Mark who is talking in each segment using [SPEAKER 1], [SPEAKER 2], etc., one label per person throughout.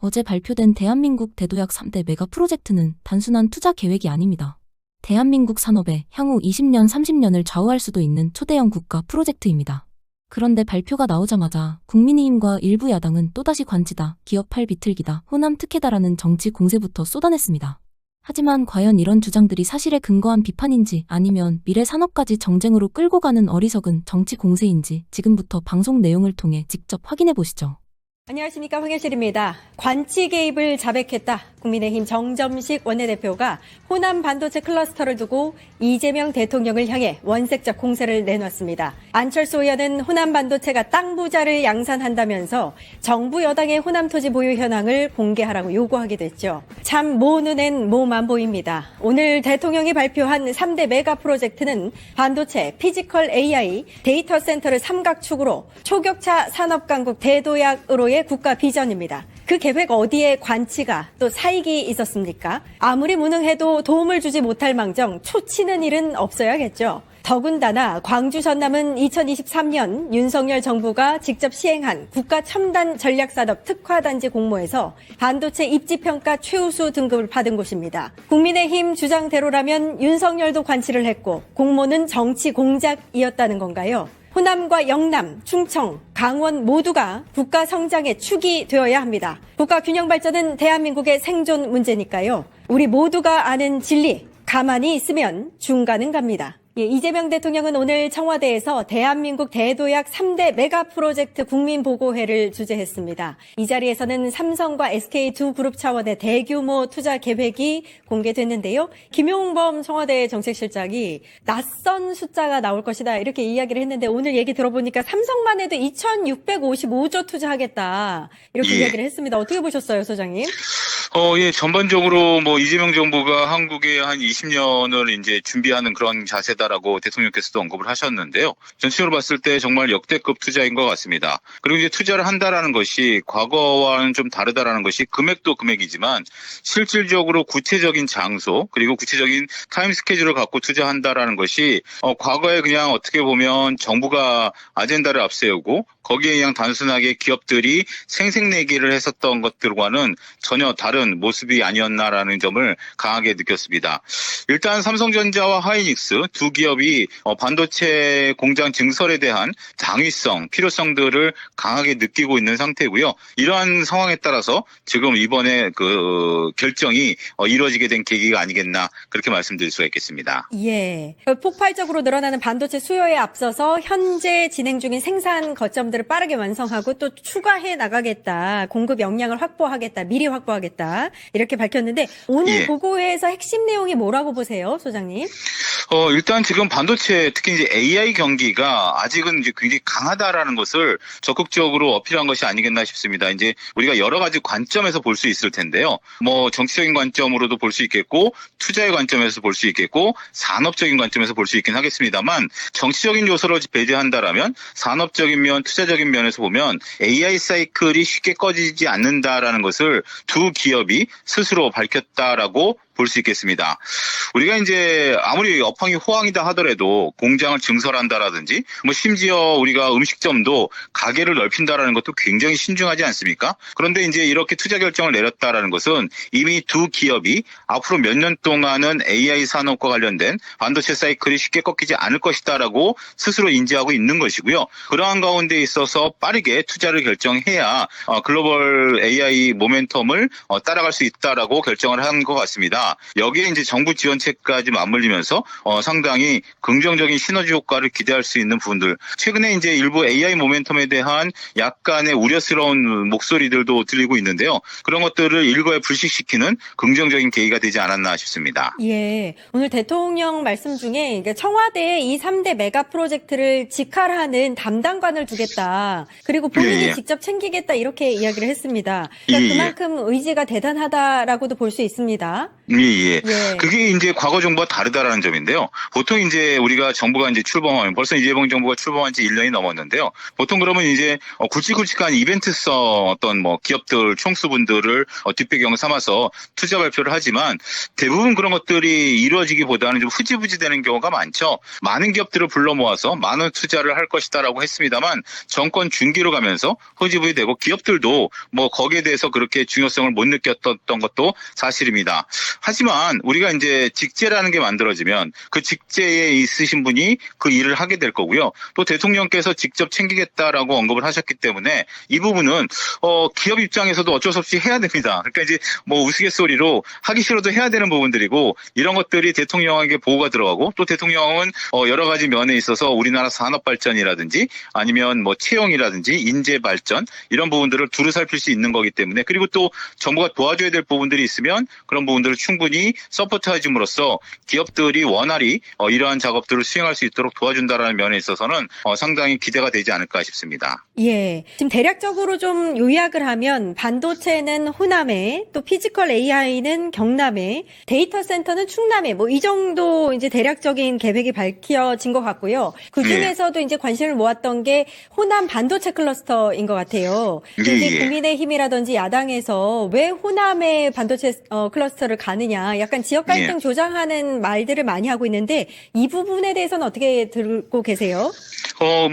[SPEAKER 1] 어제 발표된 대한민국 대도약 3대 메가 프로젝트는 단순한 투자 계획이 아닙니다. 대한민국 산업의 향후 20년, 30년을 좌우할 수도 있는 초대형 국가 프로젝트입니다. 그런데 발표가 나오자마자 국민의힘과 일부 야당은 또다시 관치다, 기업팔 비틀기다, 호남 특혜다라는 정치 공세부터 쏟아냈습니다. 하지만 과연 이런 주장들이 사실에 근거한 비판인지 아니면 미래 산업까지 정쟁으로 끌고 가는 어리석은 정치 공세인지 지금부터 방송 내용을 통해 직접 확인해 보시죠.
[SPEAKER 2] 안녕하십니까, 황혜실입니다. 관치 개입을 자백했다. 국민의힘 정점식 원내대표가 호남 반도체 클러스터를 두고 이재명 대통령을 향해 원색적 공세를 내놨습니다. 안철수 의원은 호남 반도체가 땅 부자를 양산한다면서 정부 여당의 호남 토지 보유 현황을 공개하라고 요구하기도 했죠. 참 모 눈엔 모만 보입니다. 오늘 대통령이 발표한 3대 메가 프로젝트는 반도체, 피지컬 AI, 데이터 센터를 삼각축으로 초격차 산업강국 대도약으로의 국가 비전입니다. 그 계획 어디에 관치가 또 사익이 있었습니까? 아무리 무능해도 도움을 주지 못할 망정 초치는 일은 없어야겠죠. 더군다나 광주 전남은 2023년 윤석열 정부가 직접 시행한 국가 첨단 전략산업 특화단지 공모에서 반도체 입지평가 최우수 등급을 받은 곳입니다. 국민의힘 주장대로라면 윤석열도 관치를 했고 공모는 정치 공작이었다는 건가요? 호남과 영남, 충청, 강원 모두가 국가 성장의 축이 되어야 합니다. 국가 균형 발전은 대한민국의 생존 문제니까요. 우리 모두가 아는 진리, 가만히 있으면 중간은 갑니다. 이재명 대통령은 오늘 청와대에서 대한민국 대도약 3대 메가 프로젝트 국민보고회를 주재했습니다. 이 자리에서는 삼성과 SK 두 그룹 차원의 대규모 투자 계획이 공개됐는데요. 김용범 청와대 정책실장이 낯선 숫자가 나올 것이다 이렇게 이야기를 했는데 오늘 얘기 들어보니까 삼성만 해도 2,655조 투자하겠다 이렇게 이야기를 했습니다. 어떻게 보셨어요, 소장님?
[SPEAKER 3] 전반적으로 이재명 정부가 한국에 한 20년을 이제 준비하는 그런 자세다라고 대통령께서도 언급을 하셨는데요. 전체적으로 봤을 때 정말 역대급 투자인 것 같습니다. 그리고 이제 투자를 한다라는 것이 과거와는 좀 다르다라는 것이 금액도 금액이지만 실질적으로 구체적인 장소 그리고 구체적인 타임 스케줄을 갖고 투자한다라는 것이 과거에 그냥 어떻게 보면 정부가 아젠다를 앞세우고 거기에 그냥 단순하게 기업들이 생색내기를 했었던 것들과는 전혀 다른 모습이 아니었나라는 점을 강하게 느꼈습니다. 일단 삼성전자와 하이닉스 두 기업이 반도체 공장 증설에 대한 당위성, 필요성들을 강하게 느끼고 있는 상태고요. 이러한 상황에 따라서 지금 이번에 그 결정이 이루어지게 된 계기가 아니겠나 그렇게 말씀드릴 수가 있겠습니다.
[SPEAKER 2] 예, 폭발적으로 늘어나는 반도체 수요에 앞서서 현재 진행 중인 생산 거점들을 빠르게 완성하고 또 추가해 나가겠다, 공급 역량을 확보하겠다, 미리 확보하겠다 이렇게 밝혔는데 오늘 보고회에서 핵심 내용이 뭐라고 보세요, 소장님?
[SPEAKER 3] 일단 지금 반도체 특히 이제 AI 경기가 아직은 이제 굉장히 강하다라는 것을 적극적으로 어필한 것이 아니겠나 싶습니다. 이제 우리가 여러 가지 관점에서 볼 수 있을 텐데요. 정치적인 관점으로도 볼 수 있겠고, 투자의 관점에서 볼 수 있겠고, 산업적인 관점에서 볼 수 있긴 하겠습니다만, 정치적인 요소를 배제한다라면 산업적인 면, 투자적인 면에서 보면 AI 사이클이 쉽게 꺼지지 않는다라는 것을 두 기업이 스스로 밝혔다라고 볼 수 있겠습니다. 우리가 이제 아무리 업황이 호황이다 하더라도 공장을 증설한다라든지 심지어 우리가 음식점도 가게를 넓힌다라는 것도 굉장히 신중하지 않습니까? 그런데 이제 이렇게 투자 결정을 내렸다라는 것은 이미 두 기업이 앞으로 몇 년 동안은 AI 산업과 관련된 반도체 사이클이 쉽게 꺾이지 않을 것이다라고 스스로 인지하고 있는 것이고요. 그러한 가운데 있어서 빠르게 투자를 결정해야 글로벌 AI 모멘텀을 따라갈 수 있다라고 결정을 한 것 같습니다. 여기에 이제 정부 지원책까지 맞물리면서 상당히 긍정적인 시너지 효과를 기대할 수 있는 부분들. 최근에 이제 일부 AI 모멘텀에 대한 약간의 우려스러운 목소리들도 들리고 있는데요. 그런 것들을 일거에 불식시키는 긍정적인 계기가 되지 않았나 싶습니다.
[SPEAKER 2] 예, 오늘 대통령 말씀 중에 청와대에 이 3대 메가 프로젝트를 직할하는 담당관을 두겠다. 그리고 본인이 직접 챙기겠다 이렇게 이야기를 했습니다. 그러니까 그만큼 의지가 대단하다라고도 볼 수 있습니다.
[SPEAKER 3] 예.
[SPEAKER 2] 예.
[SPEAKER 3] 그게 이제 과거 정부와 다르다라는 점인데요. 보통 이제 우리가 정부가 이제 출범하면 벌써 이재명 정부가 출범한 지 1년이 넘었는데요. 보통 그러면 이제 굵직굵직한 이벤트성 어떤 뭐 기업들 총수분들을 뒷배경 삼아서 투자 발표를 하지만 대부분 그런 것들이 이루어지기보다는 좀 흐지부지 되는 경우가 많죠. 많은 기업들을 불러 모아서 많은 투자를 할 것이다라고 했습니다만 정권 중기로 가면서 흐지부지 되고 기업들도 뭐 거기에 대해서 그렇게 중요성을 못 느꼈던 것도 사실입니다. 하지만 우리가 이제 직제라는 게 만들어지면 그 직제에 있으신 분이 그 일을 하게 될 거고요. 또 대통령께서 직접 챙기겠다라고 언급을 하셨기 때문에 이 부분은 기업 입장에서도 어쩔 수 없이 해야 됩니다. 그러니까 이제 뭐 우스갯소리로 하기 싫어도 해야 되는 부분들이고 이런 것들이 대통령에게 보고가 들어가고 또 대통령은 여러 가지 면에 있어서 우리나라 산업 발전이라든지 아니면 뭐 채용이라든지 인재 발전 이런 부분들을 두루 살필 수 있는 거기 때문에 그리고 또 정부가 도와줘야 될 부분들이 있으면 그런 부분들을 충분히 서포트해줌으로써 기업들이 원활히 이러한 작업들을 수행할 수 있도록 도와준다라는 면에 있어서는 상당히 기대가 되지 않을까 싶습니다.
[SPEAKER 2] 예. 지금 대략적으로 좀 요약을 하면 반도체는 호남에, 또 피지컬 AI는 경남에, 데이터 센터는 충남에, 뭐 이 정도 이제 대략적인 계획이 밝혀진 것 같고요. 그 중에서도 이제 관심을 모았던 게 호남 반도체 클러스터인 것 같아요. 이제 국민의힘이라든지 야당에서 왜 호남의 반도체 클러스터를 가느냐, 약간 지역 갈등 조장하는 말들을 많이 하고 있는데 이 부분에 대해서는 어떻게 들고 계세요?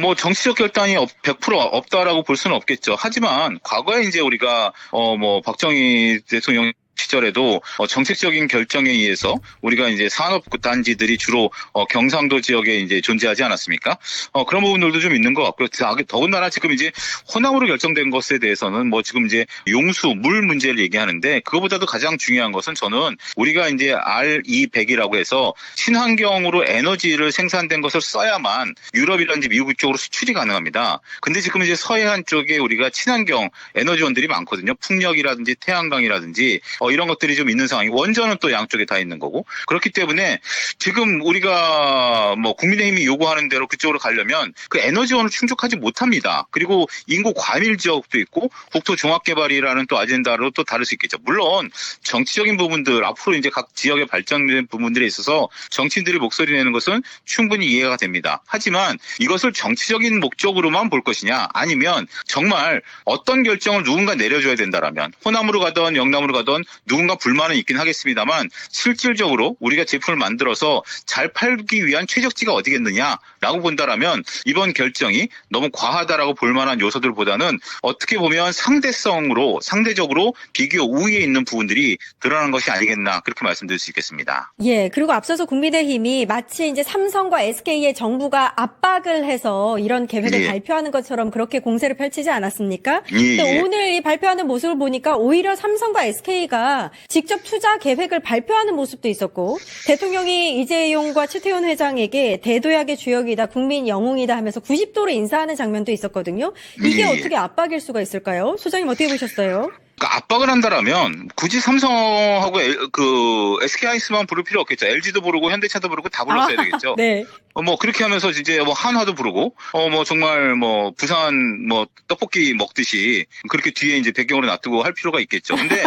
[SPEAKER 3] 뭐 정치적 결단이 100% 없다라고 볼 수는 없겠죠. 하지만 과거에 이제 우리가 뭐 박정희 대통령 시절에도 정책적인 결정에 의해서 우리가 이제 산업 단지들이 주로 경상도 지역에 이제 존재하지 않았습니까? 그런 부분들도 좀 있는 것 같고요. 더군다나 지금 이제 호남으로 결정된 것에 대해서는 뭐 지금 이제 용수, 물 문제를 얘기하는데 그거보다도 가장 중요한 것은 저는 우리가 이제 RE100이라고 해서 친환경으로 에너지를 생산된 것을 써야만 유럽이라든지 미국 쪽으로 수출이 가능합니다. 근데 지금 이제 서해안 쪽에 우리가 친환경 에너지원들이 많거든요. 풍력이라든지 태양광이라든지 이런 것들이 좀 있는 상황이 원전은 또 양쪽에 다 있는 거고 그렇기 때문에 지금 우리가 뭐 국민의힘이 요구하는 대로 그쪽으로 가려면 그 에너지원을 충족하지 못합니다. 그리고 인구 과밀 지역도 있고 국토 종합개발이라는 또 아젠다로 또 다를 수 있겠죠. 물론 정치적인 부분들 앞으로 이제 각 지역의 발전된 부분들에 있어서 정치인들이 목소리 내는 것은 충분히 이해가 됩니다. 하지만 이것을 정치적인 목적으로만 볼 것이냐 아니면 정말 어떤 결정을 누군가 내려줘야 된다라면 호남으로 가든 영남으로 가든 누군가 불만은 있긴 하겠습니다만 실질적으로 우리가 제품을 만들어서 잘 팔기 위한 최적지가 어디겠느냐라고 본다라면 이번 결정이 너무 과하다라고 볼 만한 요소들보다는 어떻게 보면 상대적으로 비교 우위에 있는 부분들이 드러난 것이 아니겠나 그렇게 말씀드릴 수 있겠습니다.
[SPEAKER 2] 예, 그리고 앞서서 국민의힘이 마치 이제 삼성과 SK의 정부가 압박을 해서 이런 계획을 발표하는 것처럼 그렇게 공세를 펼치지 않았습니까? 근데 오늘 이 발표하는 모습을 보니까 오히려 삼성과 SK가 직접 투자 계획을 발표하는 모습도 있었고 대통령이 이재용과 최태원 회장에게 대도약의 주역이다, 국민 영웅이다 하면서 90도로 인사하는 장면도 있었거든요. 이게 어떻게 압박일 수가 있을까요? 소장님 어떻게 보셨어요?
[SPEAKER 3] 그러니까 압박을 한다라면 굳이 삼성하고 그 SK하이닉스만 부를 필요 없겠죠. LG도 부르고 현대차도 부르고 다 불렀어야 되겠죠.
[SPEAKER 2] 네.
[SPEAKER 3] 뭐 그렇게 하면서 이제 뭐 한화도 부르고 뭐 정말 뭐 부산 뭐 떡볶이 먹듯이 그렇게 뒤에 이제 배경으로 놔두고 할 필요가 있겠죠. 근데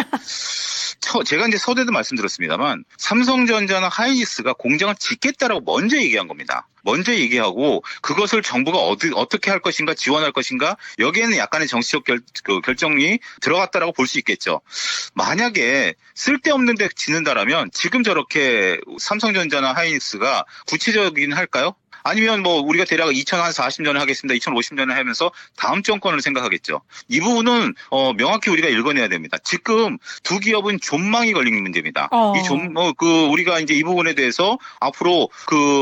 [SPEAKER 3] 제가 이제 서두에도 말씀드렸습니다만 삼성전자나 하이닉스가 공장을 짓겠다라고 먼저 얘기한 겁니다. 먼저 얘기하고 그것을 정부가 어떻게 할 것인가 지원할 것인가 여기에는 약간의 정치적 결정이 들어갔다라고 볼 수 있겠죠. 만약에 쓸데없는 데 짓는다라면 지금 저렇게 삼성전자나 하이닉스가 구체적인 할까요? 아니면 뭐 우리가 대략 2040년에 하겠습니다. 2050년에 하면서 다음 정권을 생각하겠죠. 이 부분은 명확히 우리가 읽어내야 됩니다. 지금 두 기업은 존망이 걸린 문제입니다. 우리가 이제 이 부분에 대해서 앞으로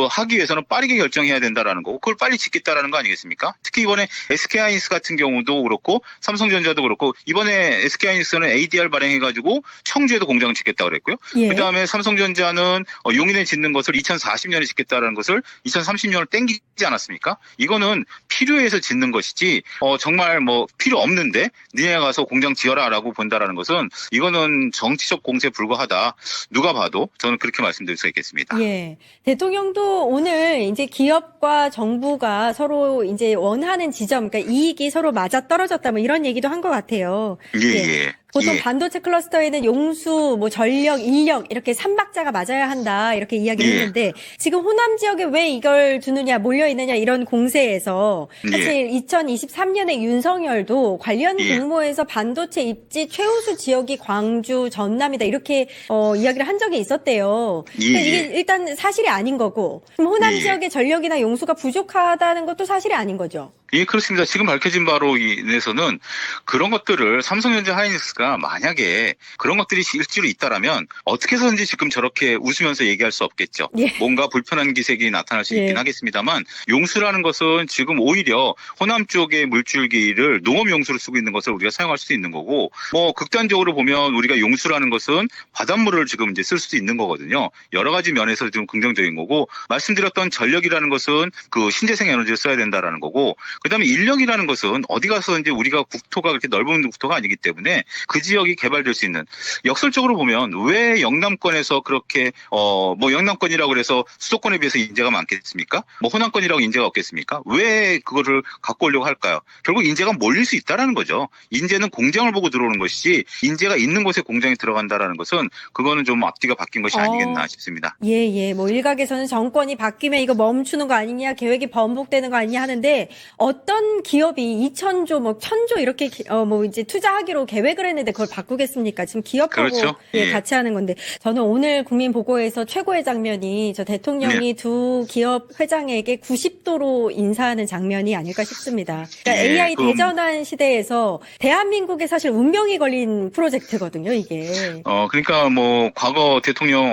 [SPEAKER 3] 하기 위해서는 빠르게 결정해야 된다라는 거고 그걸 빨리 짓겠다라는 거 아니겠습니까? 특히 이번에 SK하이닉스 같은 경우도 그렇고 삼성전자도 그렇고 이번에 SK하이닉스는 ADR 발행해가지고 청주에도 공장을 짓겠다고 그랬고요. 그다음에 삼성전자는 용인에 짓는 것을 2040년에 짓겠다라는 것을 2030년을 땡기지 않았습니까? 이거는 필요해서 짓는 것이지 정말 뭐 필요 없는데 니네 가서 공장 지어라라고 본다라는 것은 이거는 정치적 공세에 불과하다. 누가 봐도 저는 그렇게 말씀드릴 수 있겠습니다.
[SPEAKER 2] 예. 대통령도 오늘 이제 기업과 정부가 서로 이제 원하는 지점, 그러니까 이익이 서로 맞아 떨어졌다 뭐 이런 얘기도 한 것 같아요.
[SPEAKER 3] 예.
[SPEAKER 2] 보통
[SPEAKER 3] 예.
[SPEAKER 2] 반도체 클러스터에는 용수, 뭐 전력, 인력 이렇게 3박자가 맞아야 한다 이렇게 이야기를
[SPEAKER 3] 예.
[SPEAKER 2] 했는데 지금 호남 지역에 왜 이걸 두느냐 몰려 있느냐 이런 공세에서
[SPEAKER 3] 예.
[SPEAKER 2] 사실 2023년에 윤석열도 관련
[SPEAKER 3] 예.
[SPEAKER 2] 공모에서 반도체 입지 최우수 지역이 광주, 전남이다 이렇게 이야기를 한 적이 있었대요.
[SPEAKER 3] 예,
[SPEAKER 2] 근데 이게
[SPEAKER 3] 예.
[SPEAKER 2] 일단 사실이 아닌 거고 그럼 호남
[SPEAKER 3] 예.
[SPEAKER 2] 지역의 전력이나 용수가 부족하다는 것도 사실이 아닌 거죠.
[SPEAKER 3] 예, 그렇습니다. 지금 밝혀진 바로 인해서는 그런 것들을 삼성전자 하이닉스가 만약에 그런 것들이 실제로 있다라면 어떻게 해서든지 지금 저렇게 웃으면서 얘기할 수 없겠죠.
[SPEAKER 2] 예.
[SPEAKER 3] 뭔가 불편한 기색이 나타날 수 있긴
[SPEAKER 2] 예.
[SPEAKER 3] 하겠습니다만 용수라는 것은 지금 오히려 호남 쪽의 물줄기를 농업 용수로 쓰고 있는 것을 우리가 사용할 수도 있는 거고 뭐 극단적으로 보면 우리가 용수라는 것은 바닷물을 지금 이제 쓸 수도 있는 거거든요. 여러 가지 면에서 좀 긍정적인 거고 말씀드렸던 전력이라는 것은 그 신재생 에너지를 써야 된다라는 거고 그다음에 인력이라는 것은 어디 가서 이제 우리가 국토가 그렇게 넓은 국토가 아니기 때문에 그 지역이 개발될 수 있는 역설적으로 보면 왜 영남권에서 그렇게 뭐 영남권이라고 그래서 수도권에 비해서 인재가 많겠습니까? 뭐 호남권이라고 인재가 없겠습니까? 왜 그거를 갖고 오려고 할까요? 결국 인재가 몰릴 수 있다라는 거죠. 인재는 공장을 보고 들어오는 것이지 인재가 있는 곳에 공장이 들어간다라는 것은 그거는 좀 앞뒤가 바뀐 것이 아니겠나 싶습니다.
[SPEAKER 2] 예. 뭐 일각에서는 정권이 바뀌면 이거 멈추는 거 아니냐, 계획이 번복되는 거 아니냐 하는데 어떤 기업이 2,000조, 뭐 1,000조 이렇게 뭐 이제 투자하기로 계획을 했는데 그걸 바꾸겠습니까? 지금 기업하고
[SPEAKER 3] 그렇죠. 예.
[SPEAKER 2] 같이 하는 건데 저는 오늘 국민보고에서 최고의 장면이 저 대통령이 두 기업 회장에게 90도로 인사하는 장면이 아닐까 싶습니다. 그러니까
[SPEAKER 3] 예,
[SPEAKER 2] AI
[SPEAKER 3] 그럼-
[SPEAKER 2] 대전환 시대에서 대한민국에 사실 운명이 걸린 프로젝트거든요, 이게.
[SPEAKER 3] 그러니까 뭐 과거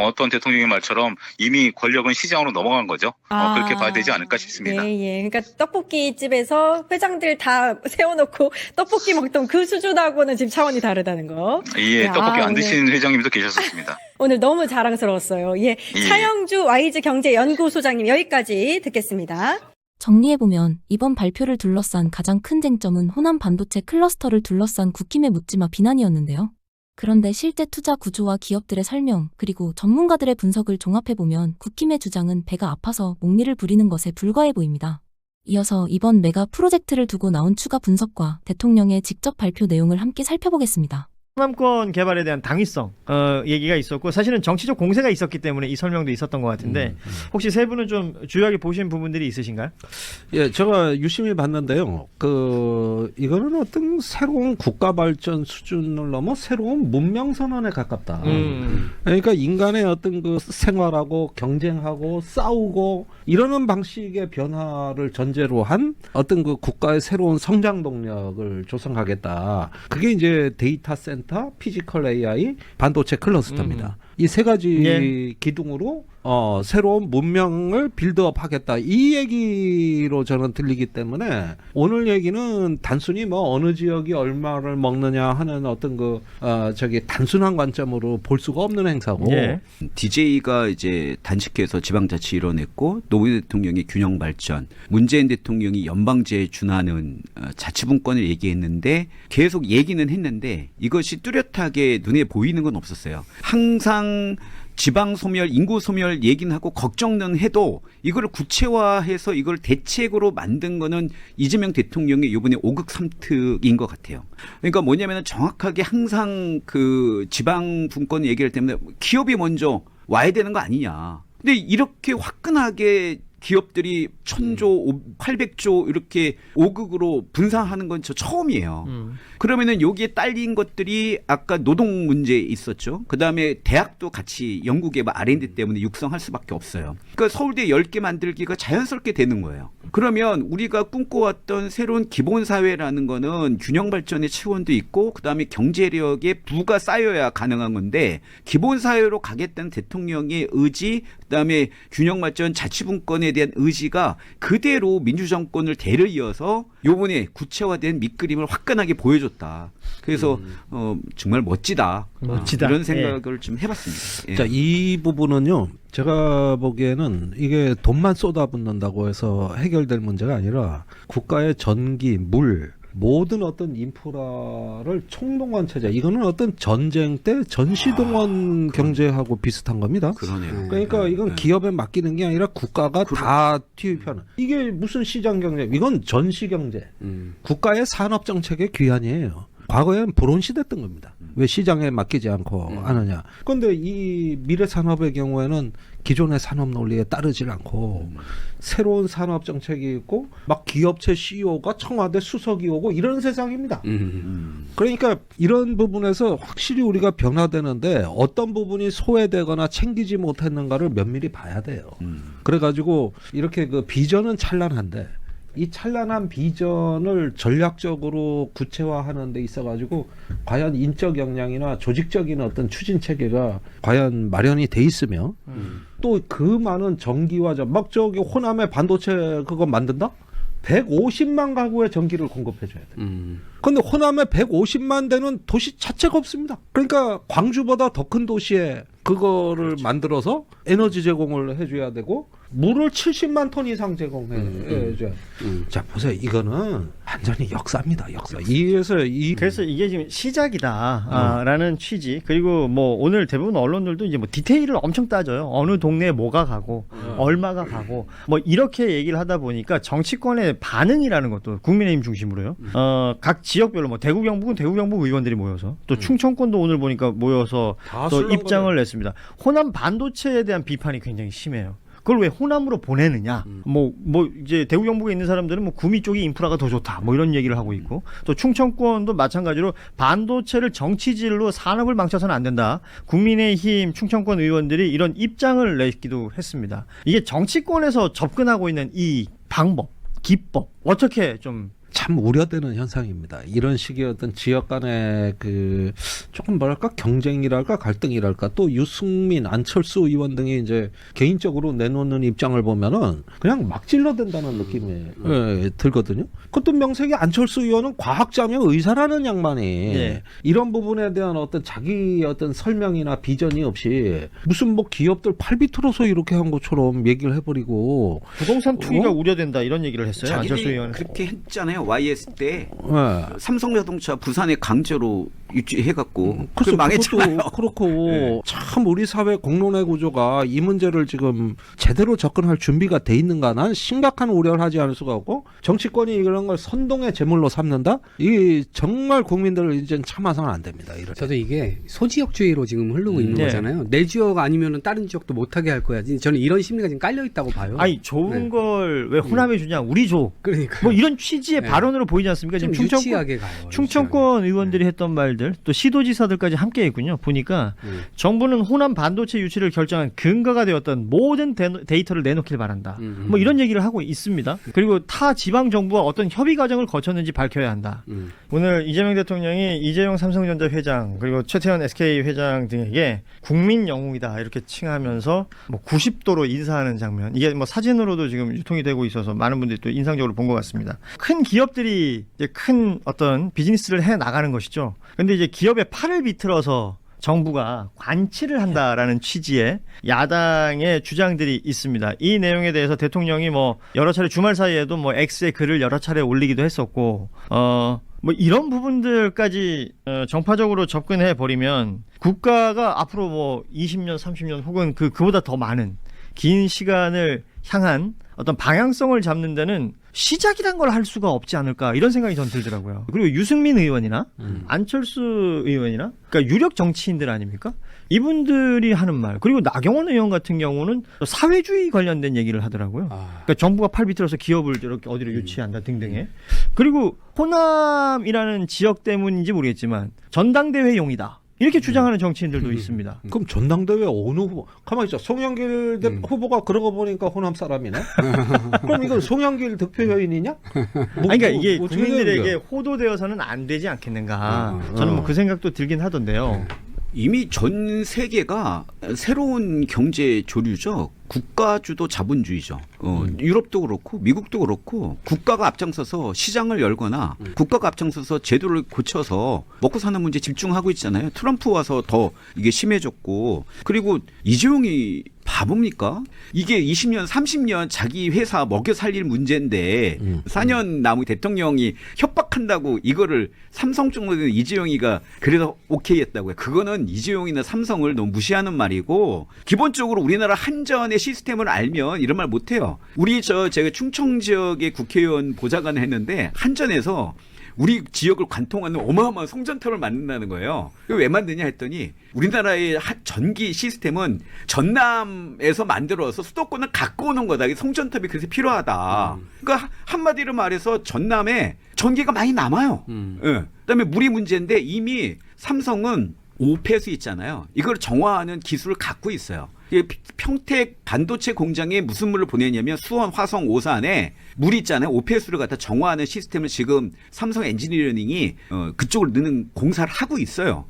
[SPEAKER 3] 어떤 대통령의 말처럼 이미 권력은 시장으로 넘어간 거죠. 그렇게 봐야 되지 않을까 싶습니다.
[SPEAKER 2] 예. 그러니까 떡볶이 집에서 회장들 다 세워놓고 떡볶이 먹던 그 수준하고는 지금 차원이 다르다는 거.
[SPEAKER 3] 예, 떡볶이 안
[SPEAKER 2] 오늘-
[SPEAKER 3] 드시는 회장님도 계셨었습니다.
[SPEAKER 2] 오늘 너무 자랑스러웠어요. 예.
[SPEAKER 3] 예.
[SPEAKER 2] 차영주 와이즈 경제연구소장님 여기까지 듣겠습니다.
[SPEAKER 1] 정리해보면 이번 발표를 둘러싼 가장 큰 쟁점은 호남 반도체 클러스터를 둘러싼 국힘의 묻지마 비난이었는데요. 그런데 실제 투자 구조와 기업들의 설명, 그리고 전문가들의 분석을 종합해보면 국힘의 주장은 배가 아파서 목리를 부리는 것에 불과해 보입니다. 이어서 이번 메가 프로젝트를 두고 나온 추가 분석과 대통령의 직접 발표 내용을 함께 살펴보겠습니다.
[SPEAKER 4] 호남권 개발에 대한 당위성 얘기가 있었고 사실은 정치적 공세가 있었기 때문에 이 설명도 있었던 것 같은데 혹시 세 분은 좀 주요하게 보신 부분들이 있으신가요?
[SPEAKER 5] 예, 제가 유심히 봤는데요. 이거는 어떤 새로운 국가 발전 수준을 넘어 새로운 문명 선언에 가깝다. 그러니까 인간의 어떤 그 생활하고 경쟁하고 싸우고 이러는 방식의 변화를 전제로 한 어떤 그 국가의 새로운 성장 동력을 조성하겠다. 그게 이제 데이터 센터, 피지컬 AI, 반도체 클러스터입니다. 이 세 가지
[SPEAKER 4] 예.
[SPEAKER 5] 기둥으로 새로운 문명을 빌드업 하겠다. 이 얘기로 저는 들리기 때문에 오늘 얘기는 단순히 뭐 어느 지역이 얼마를 먹느냐 하는 어떤 단순한 관점으로 볼 수가 없는 행사고.
[SPEAKER 4] 예.
[SPEAKER 6] DJ가 이제 단식해서 지방자치 이뤄냈고 노무현 대통령이 균형 발전, 문재인 대통령이 연방제에 준하는 자치분권을 얘기했는데 계속 얘기는 했는데 이것이 뚜렷하게 눈에 보이는 건 없었어요. 항상 지방 소멸, 인구 소멸 얘기는 하고 걱정은 해도 이걸 구체화해서 이걸 대책으로 만든 거는 이재명 대통령의 이번에 5극 3특인 것 같아요. 그러니까 뭐냐면 정확하게 항상 그 지방 분권 얘기할 때문에 기업이 먼저 와야 되는 거 아니냐. 근데 이렇게 화끈하게 기업들이 1,000조, 800조 이렇게 5극으로 분산하는 건 저 처음이에요. 그러면은 여기에 딸린 것들이 아까 노동 문제 있었죠. 그다음에 대학도 같이 영국의 R&D 때문에 육성할 수밖에 없어요. 그러니까 서울대 10개 만들기가 자연스럽게 되는 거예요. 그러면 우리가 꿈꿔왔던 새로운 기본사회라는 거는 균형 발전의 차원도 있고 그다음에 경제력의 부가 쌓여야 가능한 건데 기본사회로 가겠다는 대통령의 의지 그다음에 균형 발전 자치분권에 대한 의지가 그대로 민주정권을 대를 이어서 요번에 구체화된 밑그림을 화끈하게 보여줬다. 그래서 정말 멋지다.
[SPEAKER 4] 멋지다.
[SPEAKER 6] 이런 생각을 좀 해봤습니다. 예.
[SPEAKER 5] 자, 이 부분은요. 제가 보기에는 이게 돈만 쏟아붓는다고 해서 해결될 문제가 아니라 국가의 전기, 물, 모든 어떤 인프라를 총동원 체제. 이거는 어떤 전쟁 때 전시동원 경제하고 비슷한 겁니다.
[SPEAKER 6] 그러네요.
[SPEAKER 5] 그러니까 이건 기업에 맡기는 게 아니라 국가가 다 투입하는. 이게 무슨 시장 경제? 이건 전시 경제. 국가의 산업 정책의 귀환이에요. 과거에는 불온시됐던 겁니다. 왜 시장에 맡기지 않고 하느냐. 그런데 이 미래 산업의 경우에는 기존의 산업 논리에 따르질 않고 새로운 산업 정책이 있고 막 기업체 CEO가 청와대 수석이 오고 이런 세상입니다. 그러니까 이런 부분에서 확실히 우리가 변화되는데 어떤 부분이 소외되거나 챙기지 못했는가를 면밀히 봐야 돼요. 그래가지고 이렇게 그 비전은 찬란한데 이 찬란한 비전을 전략적으로 구체화하는 데 있어가지고 과연 인적 역량이나 조직적인 어떤 추진 체계가 과연 마련이 돼 있으며 또 그 많은 전기와 막 저기 호남의 반도체 그거 만든다? 150만 가구의 전기를 공급해줘야 돼. 근데 호남에 150만 되는 도시 자체가 없습니다. 그러니까 광주보다 더 큰 도시에 그거를 만들어서 에너지 제공을 해줘야 되고 물을 70만 톤 이상 제공해줘야 돼. 자 보세요. 이거는 완전히 역사입니다. 역사.
[SPEAKER 4] 그래서 이게 지금 시작이다라는 취지. 그리고 뭐 오늘 대부분 언론들도 이제 뭐 디테일을 엄청 따져요. 어느 동네에 뭐가 가고 얼마가 가고 뭐 이렇게 얘기를 하다 보니까 정치권의 반응이라는 것도 국민의힘 중심으로요. 각 지역별로 뭐 대구 경북은 대구 경북 의원들이 모여서 또 충청권도 오늘 보니까 모여서 또 입장을 냈습니다. 호남 반도체에 대한 비판이 굉장히 심해요. 그걸 왜 호남으로 보내느냐? 뭐 이제 대구 경북에 있는 사람들은 뭐 구미 쪽이 인프라가 더 좋다. 뭐 이런 얘기를 하고 있고 또 충청권도 마찬가지로 반도체를 정치질로 산업을 망쳐서는 안 된다. 국민의힘 충청권 의원들이 이런 입장을 내기도 했습니다. 이게 정치권에서 접근하고 있는 이 방법, 기법 어떻게 좀
[SPEAKER 5] 참 우려되는 현상입니다. 이런 식의 어떤 지역 간의 그 조금 뭐랄까 경쟁이랄까 갈등이랄까 또 유승민, 안철수 의원 등이 이제 개인적으로 내놓는 입장을 보면은 그냥 막 찔러댄다는 느낌이 들거든요. 그것도 명색이 안철수 의원은 과학자며 의사라는 양반이 이런 부분에 대한 어떤 자기 어떤 설명이나 비전이 없이 무슨 뭐 기업들 팔비 틀어서 이렇게 한 것처럼 얘기를 해버리고
[SPEAKER 4] 부동산 투기가 우려된다 이런 얘기를 했어요. 안철수 의원은
[SPEAKER 6] 그렇게 했잖아요. YS 때 삼성자동차 부산에 강제로 유치해갖고
[SPEAKER 5] 그래서
[SPEAKER 6] 망했잖아요.
[SPEAKER 5] 그렇고 참 우리 사회 공론의 구조가 이 문제를 지금 제대로 접근할 준비가 돼 있는가 난 심각한 우려를 하지 않을 수가 없고 정치권이 이런 걸 선동의 제물로 삼는다? 이 정말 국민들을 이제는 참아서는 안 됩니다. 이럴
[SPEAKER 7] 저도 이게 소지역주의로 지금 흐르고 있는 거잖아요. 내 지역 아니면 다른 지역도 못하게 할 거야. 저는 이런 심리가 지금 깔려 있다고 봐요.
[SPEAKER 4] 아니 좋은 걸 왜 호남에 주냐? 우리 줘.
[SPEAKER 7] 그러니까
[SPEAKER 4] 뭐 이런 취지의 발언으로 보이지 않습니까? 지금
[SPEAKER 7] 유치하게 가요.
[SPEAKER 4] 충청권 의원들이 했던 말들 또 시도지사들까지 함께 했군요. 보니까 정부는 호남 반도체 유치를 결정한 근거가 되었던 모든 데이터를 내놓길 바란다. 뭐 이런 얘기를 하고 있습니다. 그리고 타 지방 정부와 어떤 협의 과정을 거쳤는지 밝혀야 한다. 오늘 이재명 대통령이 이재용 삼성전자 회장 그리고 최태원 SK 회장 등에게 국민 영웅이다 이렇게 칭하면서 뭐 90도로 인사하는 장면. 이게 뭐 사진으로도 지금 유통이 되고 있어서 많은 분들이 또 인상적으로 본 것 같습니다. 큰 기업들이 이제 큰 어떤 비즈니스를 해 나가는 것이죠. 근데 이제 기업의 팔을 비틀어서 정부가 관치를 한다라는 취지의 야당의 주장들이 있습니다. 이 내용에 대해서 대통령이 뭐 여러 차례 주말 사이에도 뭐 X에 글을 여러 차례 올리기도 했었고, 뭐 이런 부분들까지 정파적으로 접근해 버리면 국가가 앞으로 뭐 20년, 30년 혹은 그보다 더 많은 긴 시간을 향한 어떤 방향성을 잡는 데는 시작이란 걸 할 수가 없지 않을까 이런 생각이 전 들더라고요. 그리고 유승민 의원이나 안철수 의원이나 그러니까 유력 정치인들 아닙니까? 이분들이 하는 말 그리고 나경원 의원 같은 경우는 사회주의 관련된 얘기를 하더라고요. 그러니까 정부가 팔 비틀어서 기업을 이렇게 어디로 유치한다 등등의 그리고 호남이라는 지역 때문인지 모르겠지만 전당대회용이다. 이렇게 주장하는 정치인들도 있습니다.
[SPEAKER 5] 그럼 전당대회 어느 후보? 가만히 있어. 송영길 후보가 그러고 보니까 호남 사람이네. 그럼 이건 송영길 득표효인이냐?
[SPEAKER 4] 그러니까 이게 국민들에게 호도되어서는 안 되지 않겠는가. 저는 뭐 그 생각도 들긴 하던데요.
[SPEAKER 6] 이미 전 세계가 새로운 경제 조류죠. 국가주도 자본주의죠. 유럽도 그렇고 미국도 그렇고 국가가 앞장서서 시장을 열거나 국가가 앞장서서 제도를 고쳐서 먹고 사는 문제에 집중하고 있잖아요. 트럼프 와서 더 이게 심해졌고 그리고 이재용이 바보입니까? 이게 20년, 30년 자기 회사 먹여 살릴 문제인데 4년 남은 대통령이 협박한다고 이거를 삼성 쪽으로 이재용이가 그래서 오케이 했다고요. 그거는 이재용이나 삼성을 너무 무시하는 말이고 기본적으로 우리나라 한전의 시스템을 알면 이런 말 못해요. 우리 제가 충청 지역의 국회의원 보좌관을 했는데 한전에서 우리 지역을 관통하는 어마어마한 송전탑을 만든다는 거예요. 왜 만드냐 했더니 우리나라의 전기 시스템은 전남에서 만들어서 수도권을 갖고 오는 거다. 이 송전탑이 그래서 필요하다. 그러니까 한마디로 말해서 전남에 전기가 많이 남아요. 예. 그다음에 물이 문제인데 이미 삼성은 오폐수 있잖아요. 이걸 정화하는 기술을 갖고 있어요. 평택 반도체 공장에 무슨 물을 보내냐면 수원, 화성, 오산에 물 있잖아요. 오폐수를 갖다 정화하는 시스템을 지금 삼성 엔지니어링이 그쪽으로 넣는 공사를 하고 있어요.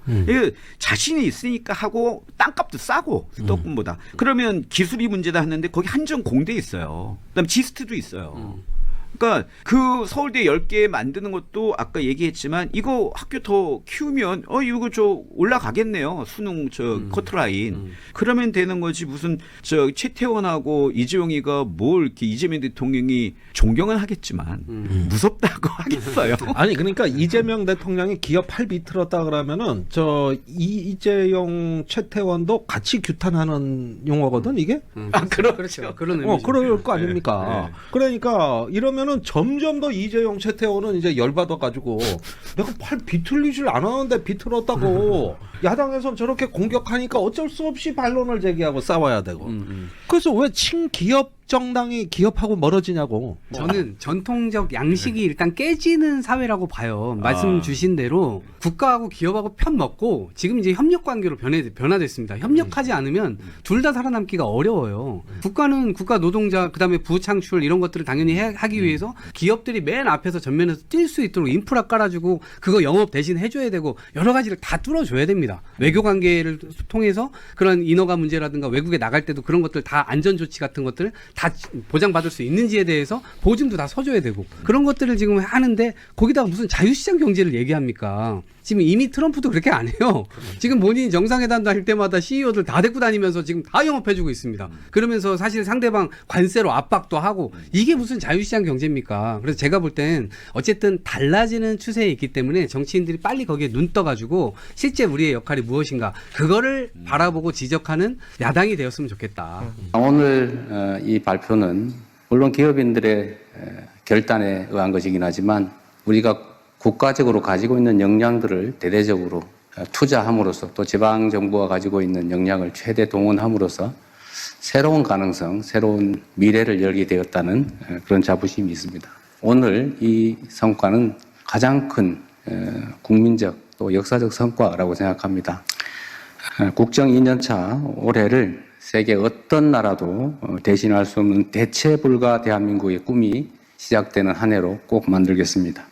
[SPEAKER 6] 자신이 있으니까 하고 땅값도 싸고 수도권보다. 그러면 기술이 문제다 하는데 거기 한정 공대 있어요. 그다음 지스트도 있어요. 그러니까 그 서울대 10개 만드는 것도 아까 얘기했지만 이거 학교 더 키우면 이거 저 올라가겠네요. 수능 커트라인. 그러면 되는 거지 무슨 최태원하고 이재용이가 뭘 이렇게 이재명 대통령이 존경은 하겠지만 무섭다고 하겠어요.
[SPEAKER 5] 아니 그러니까 이재명 대통령이 기업 팔 비틀었다 그러면은 이재용 최태원도 같이 규탄하는 용어거든 이게.
[SPEAKER 7] 그렇죠. 그런 의미죠.
[SPEAKER 5] 그럴 거 아닙니까.
[SPEAKER 6] 네.
[SPEAKER 5] 그러니까 이러면은 점점 더 이재용 최태원은 이제 열받아 가지고 내가 팔 비틀리질 않았는데 비틀었다고 야당에선 저렇게 공격하니까 어쩔 수 없이 반론을 제기하고 싸워야 되고. 그래서 왜 친기업 정당이 기업하고 멀어지냐고.
[SPEAKER 7] 저는 전통적 양식이 일단 깨지는 사회라고 봐요. 말씀 주신 대로 국가하고 기업하고 편 먹고 지금 이제 협력 관계로 변화됐습니다. 협력하지 않으면 둘 다 살아남기가 어려워요. 국가는 국가 노동자 그다음에 부창출 이런 것들을 당연히 하기 위해서 기업들이 맨 앞에서 전면에서 뛸 수 있도록 인프라 깔아주고 그거 영업 대신 해줘야 되고 여러 가지를 다 뚫어줘야 됩니다. 외교 관계를 통해서 그런 인허가 문제라든가 외국에 나갈 때도 그런 것들 다 안전 조치 같은 것들 다 보장받을 수 있는지에 대해서 보증도 다 서줘야 되고 그런 것들을 지금 하는데 거기다가 무슨 자유시장 경제를 얘기합니까? 지금 이미 트럼프도 그렇게 안 해요. 지금 본인이 정상회담 다닐 때마다 CEO들 다 데리고 다니면서 지금 다 영업해주고 있습니다. 그러면서 사실 상대방 관세로 압박도 하고 이게 무슨 자유시장 경제입니까? 그래서 제가 볼 땐 어쨌든 달라지는 추세에 있기 때문에 정치인들이 빨리 거기에 눈 떠가지고 실제 우리의 역할이 무엇인가 그거를 바라보고 지적하는 야당이 되었으면 좋겠다.
[SPEAKER 8] 오늘 이 발표는 물론 기업인들의 결단에 의한 것이긴 하지만 우리가 국가적으로 가지고 있는 역량들을 대대적으로 투자함으로써 또 지방정부가 가지고 있는 역량을 최대 동원함으로써 새로운 가능성, 새로운 미래를 열게 되었다는 그런 자부심이 있습니다. 오늘 이 성과는 가장 큰 국민적 또 역사적 성과라고 생각합니다. 국정 2년차 올해를 세계 어떤 나라도 대신할 수 없는 대체 불가 대한민국의 꿈이 시작되는 한 해로 꼭 만들겠습니다.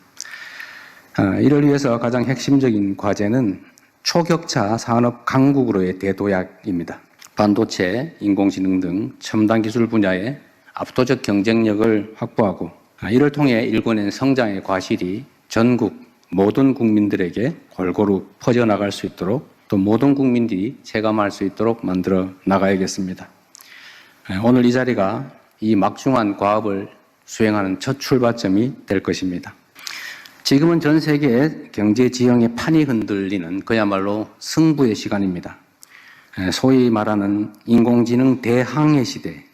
[SPEAKER 8] 이를 위해서 가장 핵심적인 과제는 초격차 산업 강국으로의 대도약입니다. 반도체, 인공지능 등 첨단 기술 분야의 압도적 경쟁력을 확보하고 이를 통해 일궈낸 성장의 과실이 전국 모든 국민들에게 골고루 퍼져나갈 수 있도록 또 모든 국민들이 체감할 수 있도록 만들어 나가야겠습니다. 오늘 이 자리가 이 막중한 과업을 수행하는 첫 출발점이 될 것입니다. 지금은 전 세계 경제 지형의 판이 흔들리는 그야말로 승부의 시간입니다. 소위 말하는 인공지능 대항해 시대,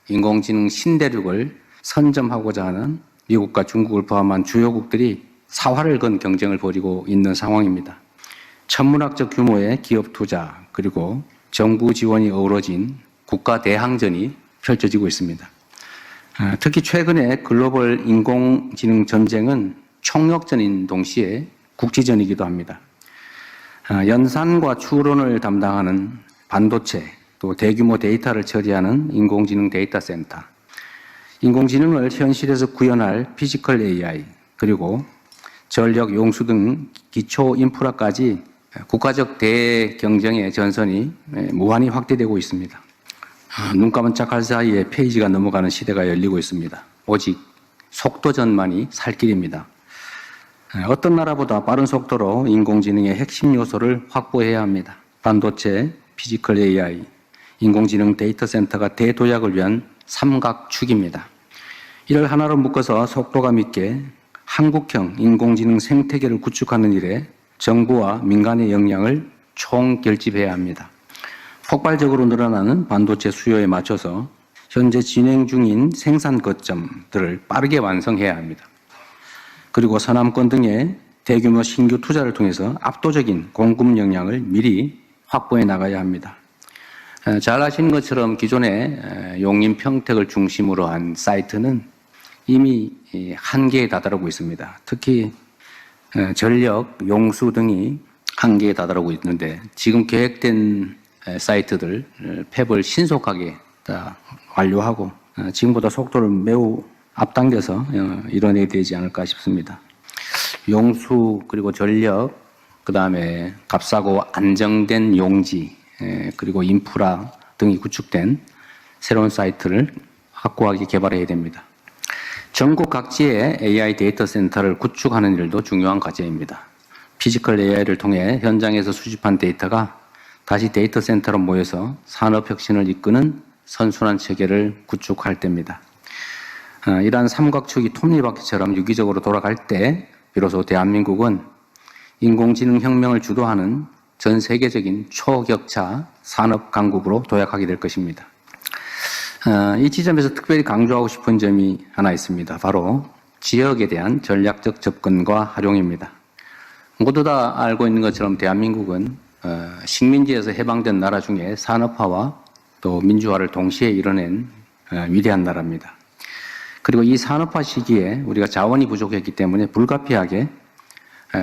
[SPEAKER 8] 인공지능 신대륙을 선점하고자 하는 미국과 중국을 포함한 주요국들이 사활을 건 경쟁을 벌이고 있는 상황입니다. 천문학적 규모의 기업 투자 그리고 정부 지원이 어우러진 국가 대항전이 펼쳐지고 있습니다. 특히 최근에 글로벌 인공지능 전쟁은 총력전인 동시에 국지전이기도 합니다. 연산과 추론을 담당하는 반도체, 또 대규모 데이터를 처리하는 인공지능 데이터 센터, 인공지능을 현실에서 구현할 피지컬 AI, 그리고 전력, 용수 등 기초 인프라까지 국가적 대경쟁의 전선이 무한히 확대되고 있습니다. 눈 깜짝할 사이에 페이지가 넘어가는 시대가 열리고 있습니다. 오직 속도전만이 살 길입니다. 어떤 나라보다 빠른 속도로 인공지능의 핵심 요소를 확보해야 합니다. 반도체, 피지컬 AI, 인공지능 데이터 센터가 대도약을 위한 삼각축입니다. 이를 하나로 묶어서 속도감 있게 한국형 인공지능 생태계를 구축하는 일에 정부와 민간의 역량을 총결집해야 합니다. 폭발적으로 늘어나는 반도체 수요에 맞춰서 현재 진행 중인 생산 거점들을 빠르게 완성해야 합니다. 그리고 서남권 등의 대규모 신규 투자를 통해서 압도적인 공급 역량을 미리 확보해 나가야 합니다. 잘 아시는 것처럼 기존의 용인 평택을 중심으로 한 사이트는 이미 한계에 다다르고 있습니다. 특히 전력, 용수 등이 한계에 다다르고 있는데 지금 계획된 사이트들 폐부를 신속하게 다 완료하고 지금보다 속도를 매우 앞당겨서 이뤄내야 되지 않을까 싶습니다. 용수 그리고 전력 그다음에 값싸고 안정된 용지 그리고 인프라 등이 구축된 새로운 사이트를 확고하게 개발해야 됩니다. 전국 각지에 AI 데이터 센터를 구축하는 일도 중요한 과제입니다. 피지컬 AI를 통해 현장에서 수집한 데이터가 다시 데이터 센터로 모여서 산업 혁신을 이끄는 선순환 체계를 구축할 때입니다. 이러한 삼각축이 톱니바퀴처럼 유기적으로 돌아갈 때 비로소 대한민국은 인공지능 혁명을 주도하는 전 세계적인 초격차 산업 강국으로 도약하게 될 것입니다. 이 지점에서 특별히 강조하고 싶은 점이 하나 있습니다. 바로 지역에 대한 전략적 접근과 활용입니다. 모두 다 알고 있는 것처럼 대한민국은 식민지에서 해방된 나라 중에 산업화와 또 민주화를 동시에 이뤄낸 위대한 나라입니다. 그리고 이 산업화 시기에 우리가 자원이 부족했기 때문에 불가피하게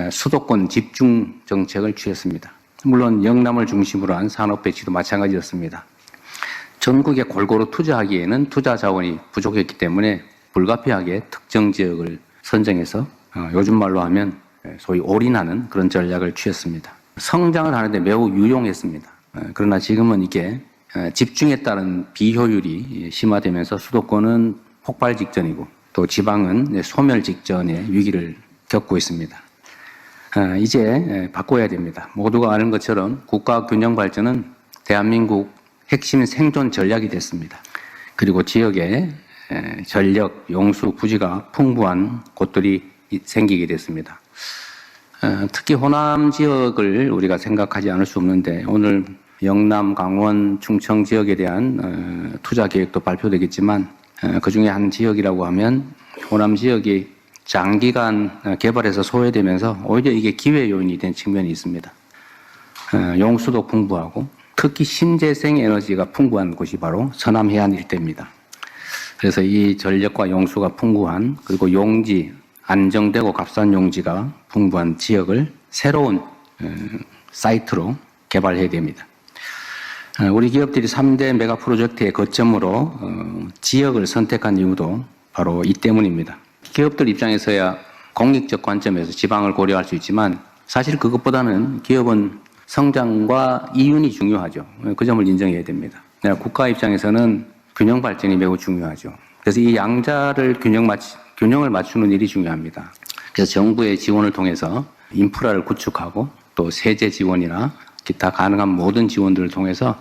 [SPEAKER 8] 수도권 집중 정책을 취했습니다. 물론 영남을 중심으로 한 산업 배치도 마찬가지였습니다. 전국에 골고루 투자하기에는 투자 자원이 부족했기 때문에 불가피하게 특정 지역을 선정해서 요즘 말로 하면 소위 올인하는 그런 전략을 취했습니다. 성장을 하는데 매우 유용했습니다. 그러나 지금은 이게 집중에 따른 비효율이 심화되면서 수도권은 폭발 직전이고 또 지방은 소멸 직전의 위기를 겪고 있습니다. 이제 바꿔야 됩니다. 모두가 아는 것처럼 국가 균형 발전은 대한민국 핵심 생존 전략이 됐습니다. 그리고 지역에 전력, 용수, 부지가 풍부한 곳들이 생기게 됐습니다. 특히 호남 지역을 우리가 생각하지 않을 수 없는데 오늘 영남, 강원, 충청 지역에 대한 투자 계획도 발표되겠지만 그중에 한 지역이라고 하면 호남 지역이 장기간 개발해서 소외되면서 오히려 이게 기회 요인이 된 측면이 있습니다. 용수도 풍부하고 특히 신재생 에너지가 풍부한 곳이 바로 서남 해안 일대입니다. 그래서 이 전력과 용수가 풍부한 그리고 용지, 안정되고 값싼 용지가 풍부한 지역을 새로운 사이트로 개발해야 됩니다. 우리 기업들이 3대 메가 프로젝트의 거점으로 지역을 선택한 이유도 바로 이 때문입니다. 기업들 입장에서야 공익적 관점에서 지방을 고려할 수 있지만 사실 그것보다는 기업은 성장과 이윤이 중요하죠. 그 점을 인정해야 됩니다. 국가 입장에서는 균형 발전이 매우 중요하죠. 그래서 이 양자를 균형을 맞추는 일이 중요합니다. 그래서 정부의 지원을 통해서 인프라를 구축하고 또 세제 지원이나 기타 가능한 모든 지원들을 통해서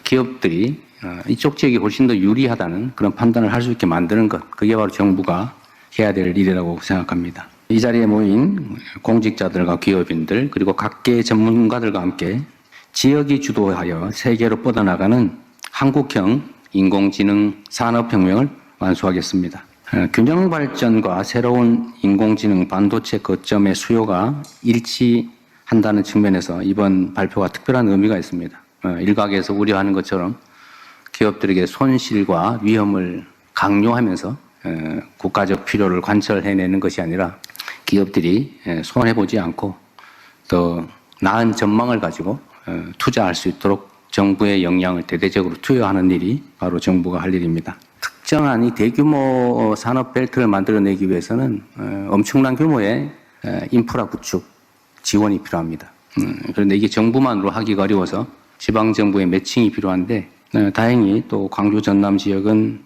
[SPEAKER 8] 기업들이 이쪽 지역이 훨씬 더 유리하다는 그런 판단을 할 수 있게 만드는 것, 그게 바로 정부가 해야 될 일이라고 생각합니다. 이 자리에 모인 공직자들과 기업인들 그리고 각계의 전문가들과 함께 지역이 주도하여 세계로 뻗어나가는 한국형 인공지능 산업혁명을 완수하겠습니다. 균형 발전과 새로운 인공지능 반도체 거점의 수요가 일치한다는 측면에서 이번 발표가 특별한 의미가 있습니다. 일각에서 우려하는 것처럼 기업들에게 손실과 위험을 강요하면서 국가적 필요를 관철해내는 것이 아니라 기업들이 손해보지 않고 더 나은 전망을 가지고 투자할 수 있도록 정부의 역량을 대대적으로 투여하는 일이 바로 정부가 할 일입니다. 특정한 이 대규모 산업 벨트를 만들어내기 위해서는 엄청난 규모의 인프라 구축 지원이 필요합니다. 그런데 이게 정부만으로 하기가 어려워서 지방정부의 매칭이 필요한데 다행히 또 광주 전남 지역은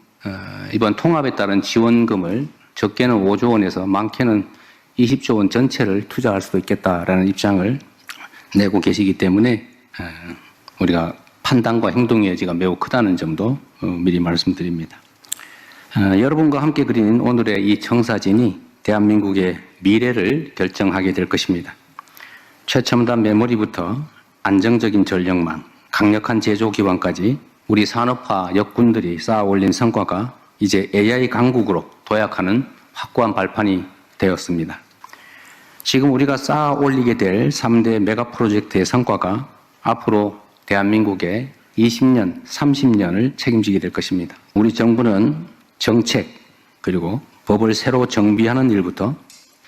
[SPEAKER 8] 이번 통합에 따른 지원금을 적게는 5조 원에서 많게는 20조 원 전체를 투자할 수도 있겠다라는 입장을 내고 계시기 때문에 우리가 판단과 행동의 여지가 매우 크다는 점도 미리 말씀드립니다. 여러분과 함께 그린 오늘의 이 청사진이 대한민국의 미래를 결정하게 될 것입니다. 최첨단 메모리부터 안정적인 전력망, 강력한 제조 기반까지 우리 산업화 역군들이 쌓아 올린 성과가 이제 AI 강국으로 도약하는 확고한 발판이 되었습니다. 지금 우리가 쌓아 올리게 될 3대 메가 프로젝트의 성과가 앞으로 대한민국의 20년, 30년을 책임지게 될 것입니다. 우리 정부는 정책 그리고 법을 새로 정비하는 일부터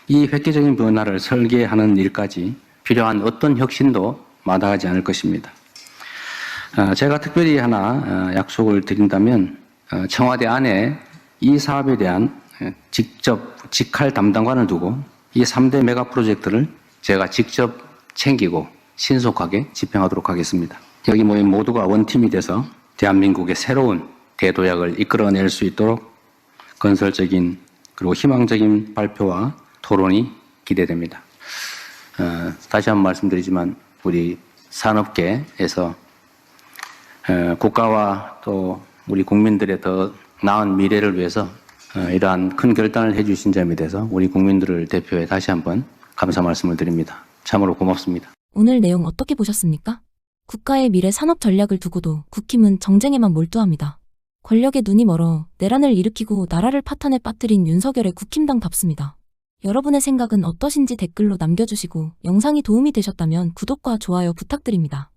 [SPEAKER 8] 이 획기적인 변화를 설계하는 일까지 필요한 어떤 혁신도 마다하지 않을 것입니다. 제가 특별히 하나 약속을 드린다면 청와대 안에 이 사업에 대한 직접 직할 담당관을 두고 이 3대 메가 프로젝트를 제가 직접 챙기고 신속하게 집행하도록 하겠습니다. 여기 모인 모두가 원팀이 돼서 대한민국의 새로운 대도약을 이끌어낼 수 있도록 건설적인 그리고 희망적인 발표와 토론이 기대됩니다. 다시 한번 말씀드리지만 우리 산업계에서 국가와 또 우리 국민들의 더 나은 미래를 위해서 이러한 큰 결단을 해주신 점에 대해서 우리 국민들을 대표해 다시 한번 감사 말씀을 드립니다. 참으로 고맙습니다.
[SPEAKER 1] 오늘 내용 어떻게 보셨습니까? 국가의 미래 산업 전략을 두고도 국힘은 정쟁에만 몰두합니다. 권력에 눈이 멀어 내란을 일으키고 나라를 파탄에 빠뜨린 윤석열의 국힘당답습니다. 여러분의 생각은 어떠신지 댓글로 남겨주시고 영상이 도움이 되셨다면 구독과 좋아요 부탁드립니다.